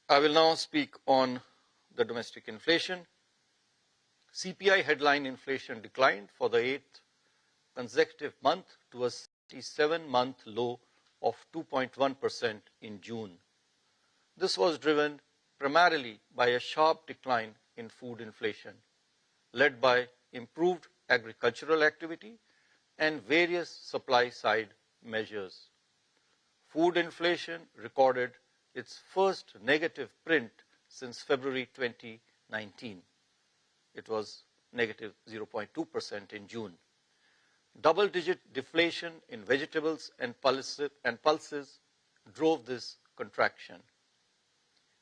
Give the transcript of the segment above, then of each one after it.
I will now speak on the domestic inflation. CPI headline inflation declined for the 8th consecutive month to a 77-month low of 2.1% in June. This was driven primarily by a sharp decline in food inflation, led by improved agricultural activity and various supply-side measures. Food inflation recorded its first negative print since February 2019. It was negative 0.2% in June. Double-digit deflation in vegetables and pulses drove this contraction.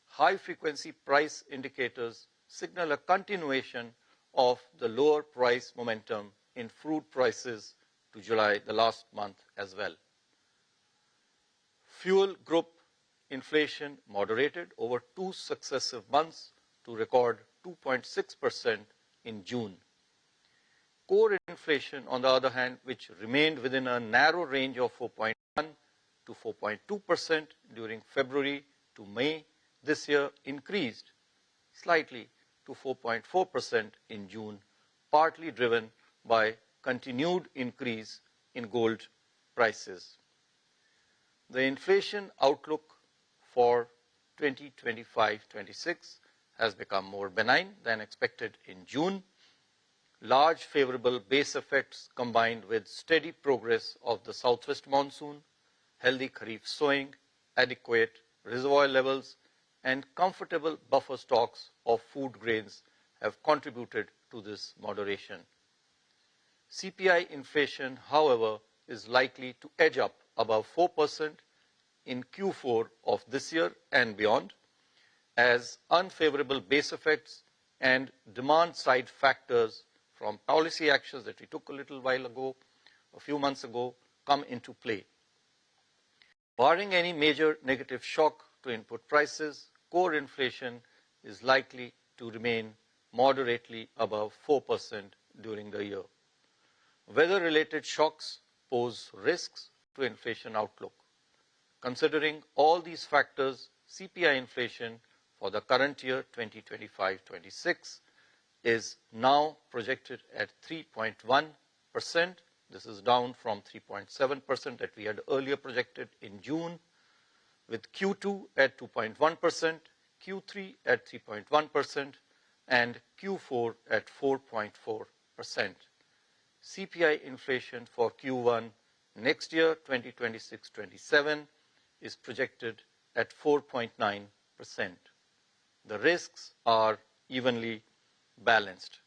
High-frequency price indicators signal a continuation of the lower price momentum in fruit prices to July, the last month as well. Fuel group inflation moderated over 2 successive months to record 2.6% in June. Core inflation, on the other hand, which remained within a narrow range of 4.1 to 4.2% during February to May this year, increased slightly to 4.4% in June, partly driven by continued increase in gold prices. The inflation outlook for 2025-26 has become more benign than expected in June. Large favorable base effects combined with steady progress of the southwest monsoon, healthy kharif sowing, adequate reservoir levels, and comfortable buffer stocks of food grains have contributed to this moderation. CPI inflation, however, is likely to edge up above 4% in Q4 of this year and beyond, as unfavorable base effects and demand-side factors from policy actions that we took a few months ago, come into play. Barring any major negative shock to input prices, core inflation is likely to remain moderately above 4% during the year. Weather-related shocks pose risks to inflation outlook. Considering all these factors, CPI inflation for the current year 2025-26 is now projected at 3.1%. This is down from 3.7% that we had earlier projected in June, with Q2 at 2.1%, Q3 at 3.1%, and Q4 at 4.4%. CPI inflation for Q1 next year, 2026-27, is projected at 4.9%. The risks are evenly balanced.